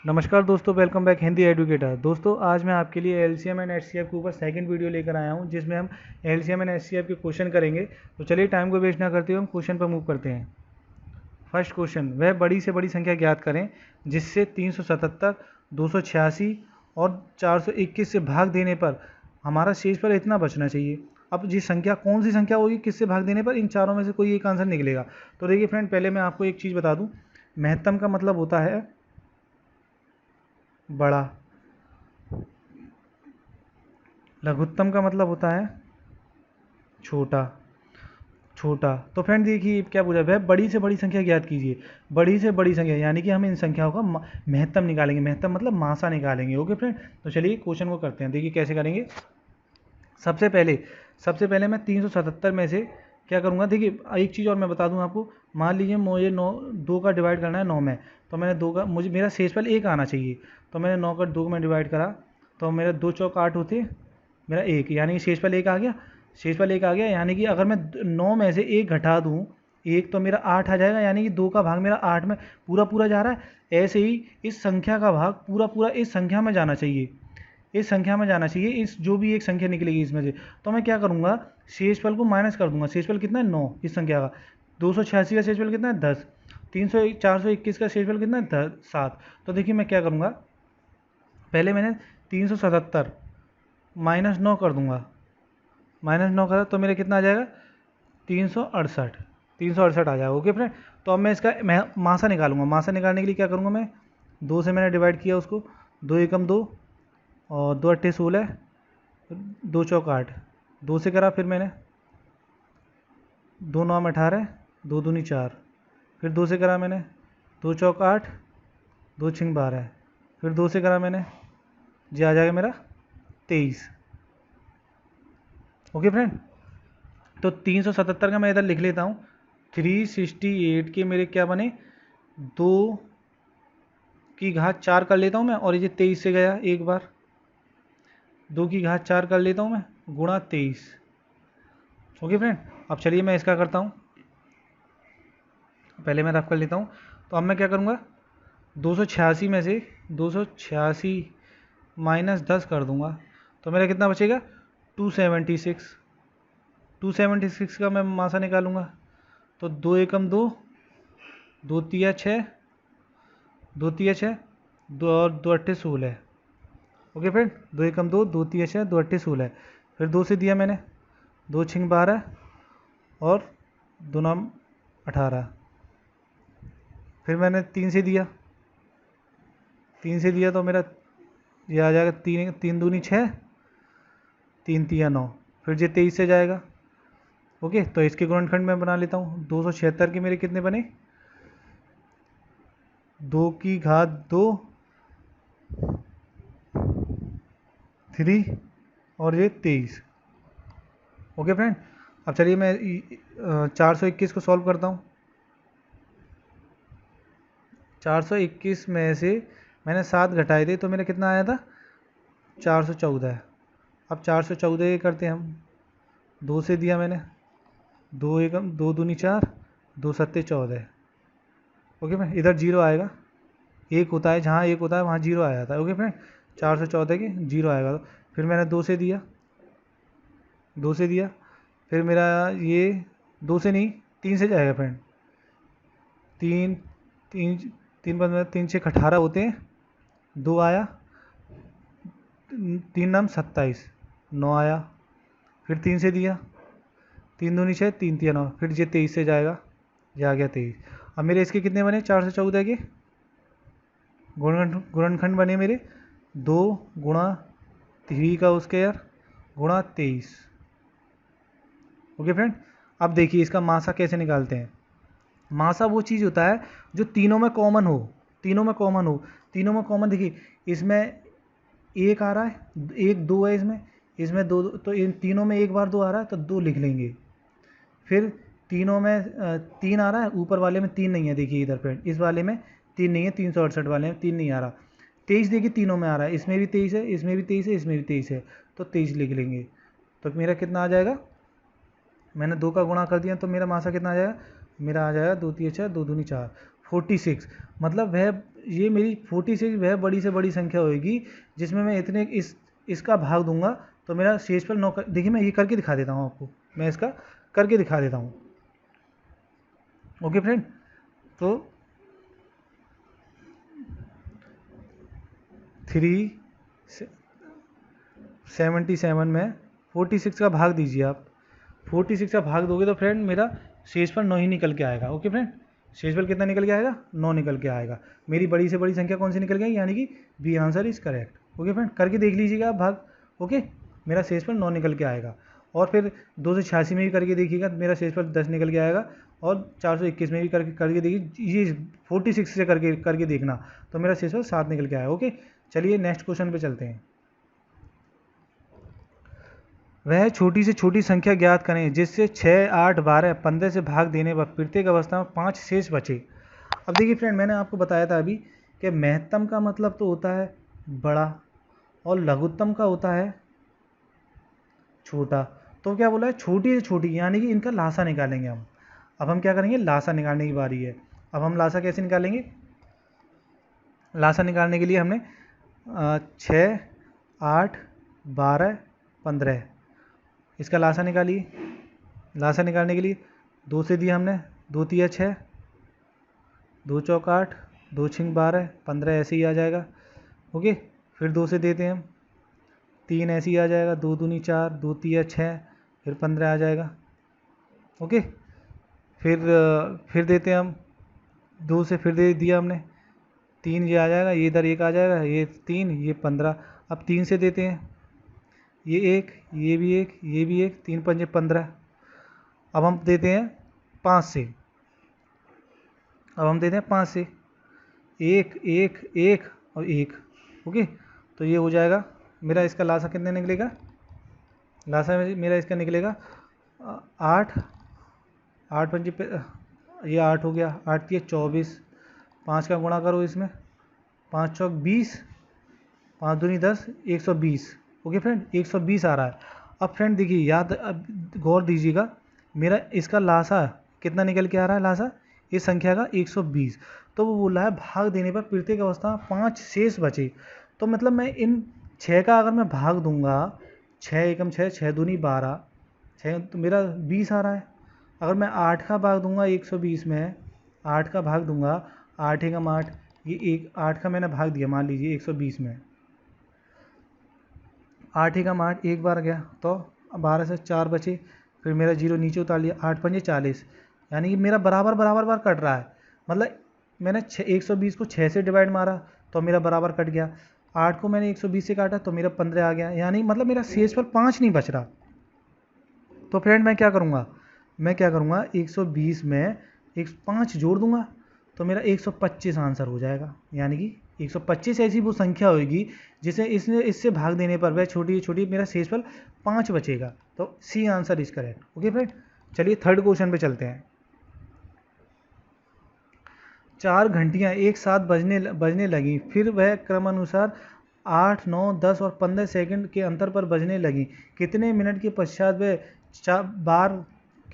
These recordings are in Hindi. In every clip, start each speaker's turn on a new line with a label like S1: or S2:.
S1: नमस्कार दोस्तों, वेलकम बैक हिंदी एडुकेटर। दोस्तों आज मैं आपके लिए एलसीएम एंड एचसीएफ के ऊपर सेकंड वीडियो लेकर आया हूं, जिसमें हम एलसीएम एंड एचसीएफ के क्वेश्चन करेंगे। तो चलिए टाइम को वेस्ट ना करते हुए हम क्वेश्चन पर मूव करते हैं। फर्स्ट क्वेश्चन, वह बड़ी से बड़ी संख्या ज्ञात करें जिससे 377, 286 और 421 से भाग देने पर हमारा शेषफल इतना बचना चाहिए। अब जिस संख्या कौन सी संख्या होगी, किससे भाग देने पर इन चारों में से कोई एक आंसर निकलेगा। तो देखिए फ्रेंड, पहले मैं आपको एक चीज़ बता दूँ। महत्तम का मतलब होता है बड़ा, लघुत्तम का मतलब होता है छोटा। छोटा तो फ्रेंड देखिए क्या पूछा, वह बड़ी से बड़ी संख्या ज्ञात कीजिए। बड़ी से बड़ी संख्या यानी कि हम इन संख्याओं का महत्तम निकालेंगे। महत्तम मतलब मासा निकालेंगे। ओके फ्रेंड, तो चलिए क्वेश्चन को करते हैं। देखिए कैसे करेंगे। सबसे पहले मैं 377 में से क्या करूँगा। देखिए एक चीज़ और मैं बता दूँ आपको। मान लीजिए मुझे 2 का डिवाइड करना है 9 में, तो मैंने 2 का, मुझे मेरा शेषफल 1 आना चाहिए। तो मैंने 9 का 2 में डिवाइड करा, तो मेरा 2 चौक 8 होते, मेरा 1, यानी कि शेषफल 1 आ गया। शेषफल 1 आ गया, यानी कि अगर मैं 9 में से 1 घटा दूँ 1, तो मेरा 8 आ जाएगा, यानी कि 2 का भाग मेरा 8 में पूरा पूरा जा रहा है। ऐसे ही इस संख्या का भाग पूरा पूरा इस संख्या में जाना चाहिए। इस संख्या में जाना चाहिए, इस जो भी एक संख्या निकलेगी इसमें से। तो मैं क्या करूँगा, शेषफल को माइनस कर दूंगा। शेषफल कितना है 9 इस संख्या का। 286 का शेषफल कितना है 10। 421 का शेषफल कितना है 7। तो देखिए मैं क्या करूँगा, पहले मैंने 377 माइनस 9 कर दूंगा। माइनस 9 करा तो मेरा कितना आ जाएगा 368। 368 आ जाएगा। ओके फ्रेंड, तो अब मैं इसका मासा निकालूंगा। मासा निकालने के लिए क्या करूँगा, मैं 2 से मैंने डिवाइड किया उसको। 2 एकम 2 और 2 अट्ठे 16, 2 चौक 8, 2 से करा, फिर मैंने 2 9 में 18, 2 दूनी 4, फिर 2 से करा मैंने 2 चौक 8, 2 छिंग 12, फिर 2 से करा मैंने, जी आ जाएगा मेरा 23। ओके फ्रेंड, तो 377 का मैं इधर लिख लेता हूँ। 368 के मेरे क्या बने, 2 की घात 4 कर लेता हूँ मैं, और ये 23 से गया एक बार, 2 की घात 4 कर लेता हूँ मैं, गुणा 23। ओके फ्रेंड, अब चलिए मैं इसका करता हूँ। पहले मैं रफ कर लेता हूँ। तो अब मैं क्या करूँगा, 286 में से 286 माइनस 10 कर दूँगा, तो मेरा कितना बचेगा 276। 276 का मैं मासा निकालूंगा। तो 2 एकम 2, 2 तिया 6, 2 तिया 6, 2 और 2 अट्ठे 16। ओके फ्रेंड, 2 एकम 2, 2 तिया 6, 2 अट्ठे 16। फिर 2 से दिया मैंने, 2 छिंग 12 और 2 नाम 18। फिर मैंने 3 से दिया, 3 से दिया तो मेरा ये आ जाएगा 3 3 दूनी 6, 3 तिया 9, फिर ये 23 से जाएगा। ओके, तो इसके गुणनखंड में बना लेता हूँ। 276 के मेरे कितने बने, 2 की घात 2, 3 और ये 23। ओके फ्रेंड, अब चलिए मैं 421 को सॉल्व करता हूँ। 421 में से मैंने 7 घटाए थे, तो मेरा कितना आया था 414। अब 414 करते हैं हम। 2 से दिया मैंने, 2 एकम 2 दूनी 4, 2 सत्ते 14। ओके फ्रेंड, इधर जीरो आएगा। एक होता है, जहाँ एक होता है वहाँ जीरो आ जाता है। ओके फ्रेंड, 414 के जीरो आएगा। तो फिर मैंने 2 से दिया, 2 से दिया, फिर मेरा ये 2 से नहीं 3 से जाएगा फ्रेंड। 3 3 3 15 3 6 18 होते हैं, 2 आया, 3 नाम 27, 9 आया। फिर 3 से दिया, 3 दूनी 6, 3 तिया 9, फिर ये 23 से जाएगा, ये आ गया 23। अब मेरे इसके कितने बने 414 के गुणनखंड बने मेरे 2 गुणा 3 का स्क्वायर गुणा 23। ओके फ्रेंड, अब देखिए इसका मासा कैसे निकालते हैं। मासा वो चीज़ होता है जो तीनों में कॉमन हो। तीनों में कॉमन हो, तीनों में कॉमन। देखिए इसमें एक आ रहा है, एक 2 है इसमें, इसमें 2, तो इन तीनों में एक बार 2 आ रहा है तो 2 लिख लेंगे। फिर तीनों में 3 आ रहा है, ऊपर वाले में 3 नहीं है। देखिए इधर फ्रेंड, इस वाले में 3 नहीं है, 368 वाले में 3 नहीं आ रहा। 23 देखिए तीनों में आ रहा है, इसमें भी 23 है, इसमें भी 23 है, इसमें भी 23 है, तो 23 लिख लेंगे। तो मेरा कितना आ जाएगा, मैंने 2 का गुणा कर दिया तो मेरा मासा कितना आ जाएगा, मेरा आ जाएगा 2 3 6, 2 दूनी 4, 46, मतलब वह ये मेरी 46 वह बड़ी से बड़ी संख्या होगी जिसमें मैं इतने इसका भाग दूंगा तो मेरा शेषफल 9 देखिए मैं ये करके दिखा देता हूँ आपको, मैं इसका करके दिखा देता हूँ। ओके फ्रेंड, तो 377 में 46 का भाग दीजिए आप, 46 का भाग दोगे तो फ्रेंड मेरा शेषफल 9 ही निकल के आएगा। ओके फ्रेंड, शेषफल कितना निकल के आएगा? 9 निकल के आएगा। मेरी बड़ी से बड़ी संख्या कौन सी निकल गई, यानी कि B answer is correct. Okay friend, करके देख लीजिएगा आप भाग। ओके, मेरा शेषफल 9 निकल के आएगा। और फिर 286 में भी करके देखिएगा, मेरा शेषफल 10 निकल के आएगा। और 421 में भी करके देखिए, ये 46 से करके देखना तो मेरा शेषफल 7 निकल के आएगा। ओके, चलिए नेक्स्ट क्वेश्चन पे चलते हैं। वह छोटी से छोटी संख्या ज्ञात करें जिससे 6, 8, 12, 15 से भाग देने पर प्रत्येक अवस्था में 5 शेष बचे। अब देखिए फ्रेंड, मैंने आपको बताया था अभी कि महत्तम का मतलब तो होता है बड़ा और लघुत्तम का होता है छोटा। तो क्या बोला है? छोटी से छोटी, यानी कि इनका लासा निकालेंगे हम। अब हम क्या करेंगे? लासा निकालने की बारी है। अब हम लासा कैसे निकालेंगे? लासा निकालने के लिए हमने 6, 8, 12, 15 इसका लासा निकालिए। लासा निकालने के लिए 2 से दिया हमने, 2 तिया 6, 2 चौक 8, 2 छिंग 12, 15 ऐसे ही आ जाएगा। ओके, फिर 2 से देते हैं हम, 3 ऐसे ही आ जाएगा, 2 दूनी 4, 2 तिया 6, फिर 15 आ जाएगा। ओके, फिर देते हैं हम 2 से, फिर दे दिया हमने 3, ये आ जाएगा, ये इधर 1 आ जाएगा, ये 3, ये 15। अब 3 से देते हैं, ये 1, ये भी 1, ये भी 1, 3 पंजे 15। अब हम देते हैं 5 से, अब हम देते हैं 5 से, 1, 1, 1 और 1। ओके, तो ये हो जाएगा मेरा। इसका लासा कितने निकलेगा? लासा मेरा इसका निकलेगा 8, 8 पंजे पे ये 8 हो गया, 8 की 24, 5 का गुणा करो इसमें, 5 चौक 20, 5 दूनी 10, 120। ओके फ्रेंड, 120 आ रहा है। अब फ्रेंड देखिए, याद अब गौर दीजिएगा, मेरा इसका लासा कितना निकल के आ रहा है? लासा इस संख्या का 120। तो वो बोल रहा है भाग देने पर प्रत्येक अवस्था 5 शेष बचे। तो मतलब मैं इन 6 का अगर मैं भाग दूंगा, 6 एकम 6, 6 दूनी 12, 6 तो मेरा 20 आ रहा है। अगर मैं 8 का भाग दूंगा 120 में, 8 का भाग दूंगा, 8 एकम 8, ये 8 का मैंने भाग दिया मान लीजिए 120 में, 8 एकम 8 एक बार गया तो 12 से 4 बचे, फिर मेरा जीरो नीचे उतार लिया, 8 पंजे 40, यानी कि मेरा बराबर बराबर बार कट रहा है। मतलब मैंने 120 को 6 से डिवाइड मारा तो मेरा बराबर कट गया, 8 को मैंने 120 से काटा तो मेरा 15 आ गया, यानी मतलब मेरा शेष पर 5 नहीं बच रहा। तो फ्रेंड मैं क्या करूँगा? 120 में 5 जोड़ दूंगा तो मेरा 125 आंसर हो जाएगा। यानी कि 125 ऐसी वो संख्या होगी जिसे इससे भाग देने पर वह छोटी छोटी मेरा शेषफल 5 बचेगा। तो C answer is correct. Okay friend, चलिए थर्ड क्वेश्चन पे चलते हैं। 4 घंटियां एक साथ बजने लगी, फिर वह क्रमानुसार 8, 9, 10 और 15 सेकंड के अंतर पर बजने लगी। कितने मिनट के पश्चात वह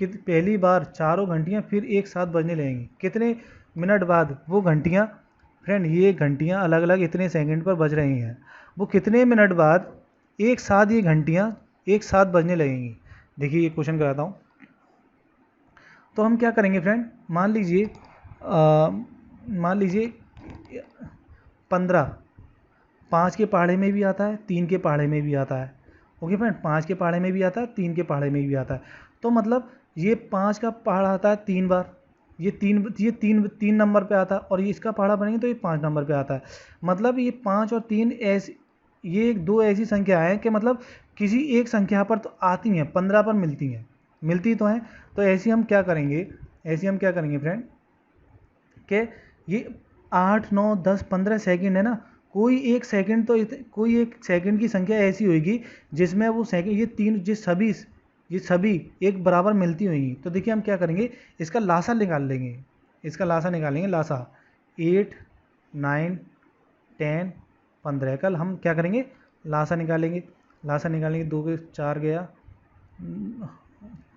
S1: पहली बार चारों घंटियां फिर एक साथ बजने लगेंगी? कितने मिनट बाद वो घंटियां, फ्रेंड ये घंटियां अलग अलग इतने सेकंड पर बज रही हैं, वो कितने मिनट बाद एक साथ ये घंटियां एक साथ बजने लगेंगी? देखिए ये क्वेश्चन कराता हूँ। तो हम क्या करेंगे फ्रेंड, मान लीजिए 15, 5 के पहाड़े में भी आता है, 3 के पहाड़े में भी आता है। ओके फ्रेंड, 5 के पहाड़े में भी आता है, 3 के पहाड़े में भी आता है। तो मतलब ये 5 का पहाड़ा आता है 3 बार, ये तीन नंबर पे आता है, और ये इसका पहाड़ा बनेंगे तो ये 5 नंबर पे आता है। मतलब ये 5 और 3 ऐसी, ये दो ऐसी संख्या है कि मतलब किसी एक संख्या पर तो आती हैं, 15 पर मिलती हैं, मिलती तो हैं। तो ऐसी हम क्या करेंगे फ्रेंड कि ये 8, 9, 10, 15 सेकंड है ना, कोई एक सेकंड की संख्या ऐसी होगी जिसमें वो सेकंड ये सभी एक बराबर मिलती होंगी। तो देखिए हम क्या करेंगे, इसका लासा निकाल लेंगे, लासा 8, 9, 10, 15। कल हम क्या करेंगे, लासा निकालेंगे। 2 के 4 गया,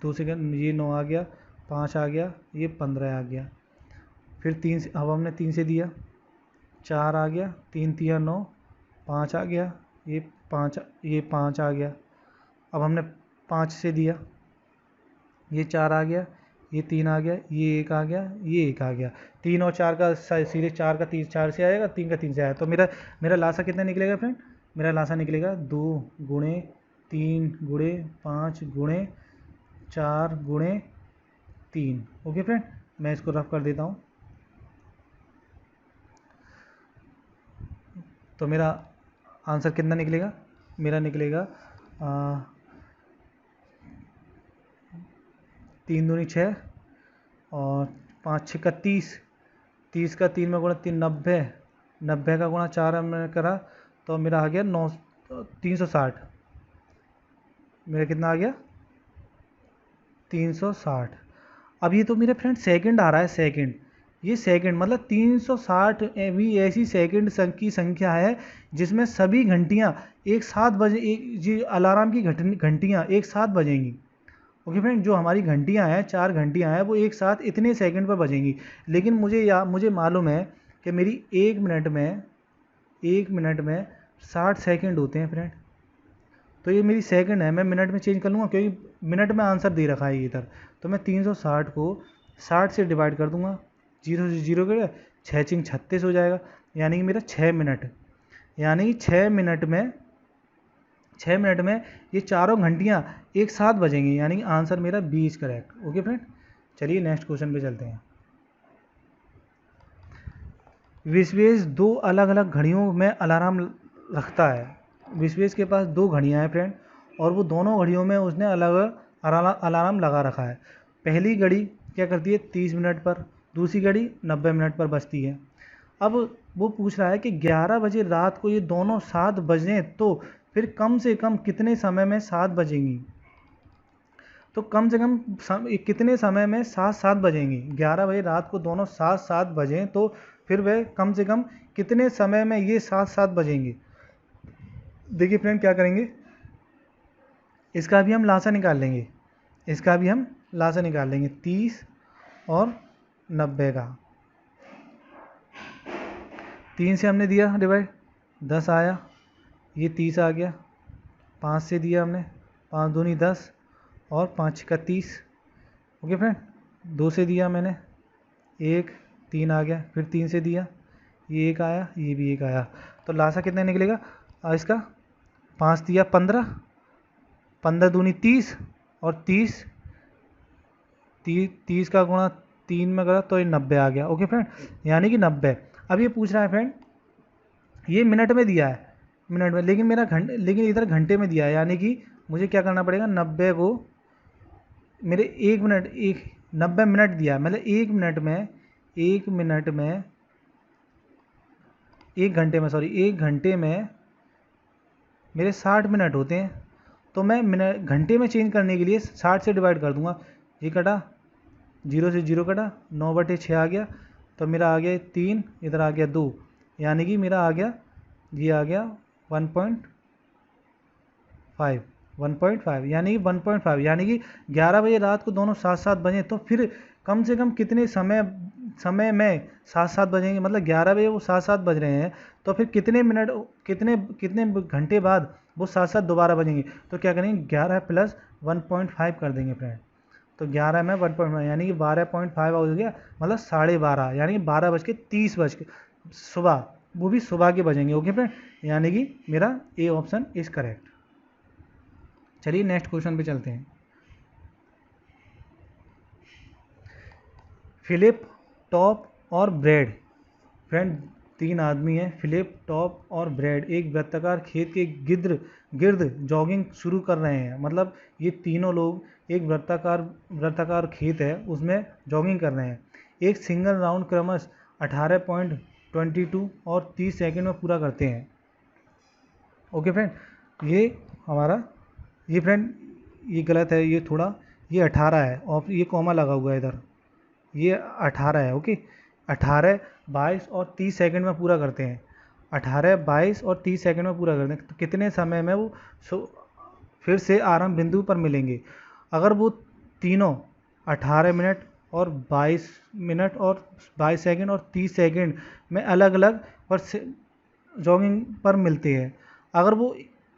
S1: 2 से ये 9 आ गया, 5 आ गया, ये 15 आ गया। फिर 3 से, अब हमने 3 से दिया, 4 आ गया, 3 तिया 9, 5 आ गया, ये 5 आ गया। अब हमने 5 से दिया, ये 4 आ गया, ये 3 आ गया, ये 1 आ गया, ये 1 आ गया। 3 और 4 का सीधे 4 का 3 4 से आएगा, 3 का 3 से आएगा। तो मेरा मेरा लासा कितना निकलेगा फ्रेंड? मेरा लासा निकलेगा 2 गुणे 3 गुणे 5 गुणे 4 गुणे 3। ओके फ्रेंड, मैं इसको रफ कर देता हूँ। तो मेरा आंसर कितना निकलेगा? मेरा निकलेगा 3 दूनी 6 और 5 6 का 30, 30 का 3 में गुणा 3 90, 90 का गुणा 4 हमने करा तो मेरा आ गया 9 360। मेरा कितना आ गया? 360। अब ये तो मेरे फ्रेंड सेकंड आ रहा है, सेकंड, ये सेकंड मतलब 360 भी ऐसी सेकंड की संख्या है जिसमें सभी घंटियां एक साथ बजे, एक जी अलार्म की घंटियां एक साथ बजेंगी। ओके फ्रेंड, जो हमारी घंटियां हैं, 4 घंटियां हैं, वो एक साथ इतने सेकंड पर बजेंगी। लेकिन मुझे मालूम है कि मेरी 1 मिनट में 60 सेकंड होते हैं फ्रेंड। तो ये मेरी सेकंड है, मैं मिनट में चेंज कर लूँगा क्योंकि मिनट में आंसर दे रखा है इधर। तो मैं 360 को 60 से डिवाइड कर दूंगा, 0 से 0 कर 6 चिंग 36 हो जाएगा, यानी कि मेरा 6 मिनट, यानी कि 6 मिनट में ये चारों घंटियाँ एक साथ बजेंगी, यानी कि आंसर मेरा 20 करेक्ट। ओके फ्रेंड, चलिए नेक्स्ट क्वेश्चन पे चलते हैं। विश्वेश 2 अलग अलग घड़ियों में अलार्म रखता है। विश्वेश के पास 2 घड़ियाँ हैं फ्रेंड, और वो दोनों घड़ियों में उसने अलग अलार्म लगा रखा है। पहली घड़ी क्या करती है 30 मिनट पर, दूसरी घड़ी 90 मिनट पर बजती है। अब वो पूछ रहा है कि 11 बजे रात को ये दोनों 7 बजें तो फिर कम से कम कितने समय में 7 बजेंगी? तो कम से कम कितने समय में 7 बजेंगी? 11 बजे रात को दोनों 7 बजें तो फिर वह कम से कम कितने समय में ये 7 बजेंगे? देखिए फ्रेंड, क्या करेंगे, इसका भी हम लासा निकाल लेंगे, 30 और 90 का। 3 से हमने दिया डिवाइड, 10 आया, ये 30 आ गया। 5 से दिया हमने, 5 दूनी 10 और 5 का 30। ओके फ्रेंड, 2 से दिया मैंने, 1 3 आ गया, फिर 3 से दिया, ये 1 आया, ये भी 1 आया। तो लासा कितना निकलेगा इसका? 5 दिया 15, 15 दूनी 30 और 30 का गुणा 3 में करा तो ये 90 आ गया। ओके फ्रेंड, यानी कि 90। अब ये पूछ रहा है फ्रेंड, ये मिनट में दिया है, मिनट में, लेकिन इधर घंटे में दिया है, यानी कि मुझे क्या करना पड़ेगा, 90 को मेरे 90 मिनट दिया है, मतलब 1 घंटे में मेरे 60 मिनट होते हैं। तो मैं घंटे में चेंज करने के लिए 60 से डिवाइड कर दूंगा। ये कटा, 0 से 0 कटा, 9/6 आ गया, तो मेरा आ गया 3, इधर आ गया 2, यानी कि मेरा आ गया 1.5, यानी कि 1.5, यानी कि 11 बजे रात को दोनों 7 बजे तो फिर कम से कम कितने समय में 7 बजेंगे, मतलब 11 बजे वो 7 बज रहे हैं तो फिर कितने घंटे बाद वो 7 दोबारा बजेंगे। तो क्या करेंगे, 11 प्लस 1.5 कर देंगे फ्रेंड। तो 11 में 1.5 यानी कि 12.5 हो गया, मतलब 12:30, यानी कि 12:30 सुबह, वो भी सुबह के बजेंगे। ओके फ्रेंड, यानी कि मेरा ए ऑप्शन इज करेक्ट। चलिए नेक्स्ट क्वेश्चन पे चलते हैं। फिलिप, टॉप और ब्रैड, फ्रेंड 3 आदमी हैं, फिलिप, टॉप और ब्रैड, एक वृत्ताकार खेत के गिर्द जॉगिंग शुरू कर रहे हैं। मतलब ये तीनों लोग एक वृत्ताकार खेत है उसमें जॉगिंग कर रहे हैं। एक सिंगल राउंड क्रमश 18.22 और 30 सेकंड में पूरा करते हैं। ओके फ्रेंड, ये फ्रेंड ये गलत है, ये थोड़ा, ये 18 है और ये कॉमा लगा हुआ है इधर, ये 18 है। ओके, 18, 22 और 30 सेकंड में पूरा करते हैं। 18, 22 और 30 सेकंड में पूरा करते हैं, तो कितने समय में वो फिर से आरंभ बिंदु पर मिलेंगे? अगर वो तीनों 18 मिनट और 22 मिनट और 22 सेकंड और 30 सेकंड में अलग अलग पर जॉगिंग पर मिलते हैं। अगर वो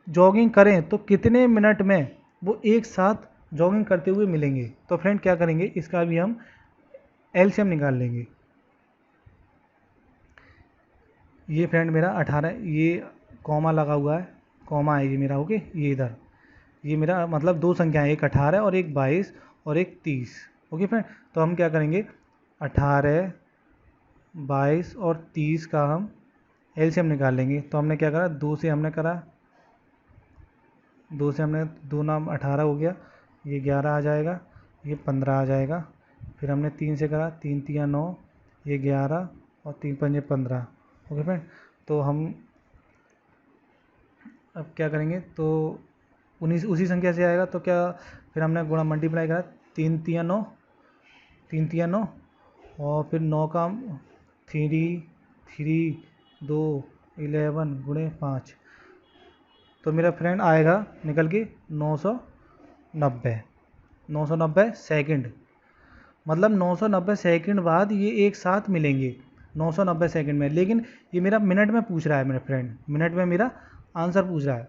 S1: जॉगिंग करें तो कितने मिनट में वो एक साथ जॉगिंग करते हुए मिलेंगे। तो फ्रेंड क्या करेंगे, इसका भी हम एलसीएम निकाल लेंगे। ये फ्रेंड मेरा 18, ये कॉमा लगा हुआ है, कॉमा है ये मेरा, ओके, ये इधर, ये मेरा मतलब दो संख्याएं, एक 18 और एक 22 और एक 30, ओके फ्रेंड। तो हम क्या करेंगे, 18, 22 और 30 का हम एलसीएम निकाल लेंगे। तो हमने क्या करा, 2 से हमने करा, 2 से हमने 2 नाम 18 हो गया, ये 11 आ जाएगा, ये 15 आ जाएगा। फिर हमने 3 से करा, 3 3 9, ये 11 और 3 5 15, ओके फ्रेंड। तो हम अब क्या करेंगे, तो उसी संख्या से आएगा तो क्या, फिर हमने गुणा मल्टीप्लाई करा, 3 3 9, 3 3 9 और फिर 9 का 3 3 2 11 गुणे 5, तो मेरा फ्रेंड आएगा निकल के 990 सेकंड। मतलब 990 सेकंड बाद ये एक साथ मिलेंगे 990 सेकंड में। लेकिन ये मेरा मिनट में पूछ रहा है मेरा फ्रेंड, मिनट में मेरा आंसर पूछ रहा है,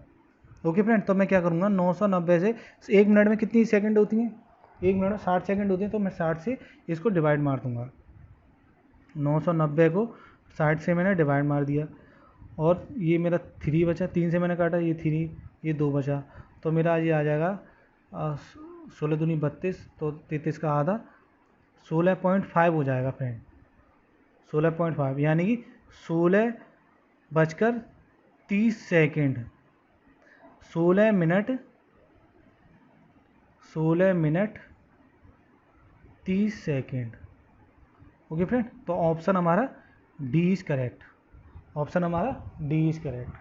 S1: ओके फ्रेंड। तो मैं क्या करूँगा, 990 से, एक मिनट में कितनी सेकंड होती हैं, एक मिनट में 60 सेकंड होती हैं, तो मैं 60 से इसको डिवाइड मार दूँगा। 990 को 60 से मैंने डिवाइड मार दिया, और ये मेरा 3 बचा, 3 से मैंने काटा, ये 3, ये 2 बचा, तो मेरा ये आ जाएगा 16 दूनी 32, तो 33 का आधा 16.5 हो जाएगा फ्रेंड, 16.5, यानी कि 16:30, 16 मिनट 30 सेकेंड, ओके फ्रेंड। तो ऑप्शन हमारा डी इज़ करेक्ट, ऑप्शन हमारा डी इज़ करेक्ट।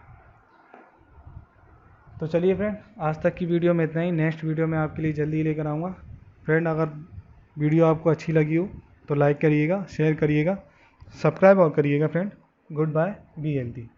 S1: तो चलिए फ्रेंड, आज तक की वीडियो में इतना ही। नेक्स्ट वीडियो में आपके लिए जल्दी लेकर आऊँगा फ्रेंड। अगर वीडियो आपको अच्छी लगी हो तो लाइक करिएगा, शेयर करिएगा, सब्सक्राइब और करिएगा friend. Good bye, be healthy.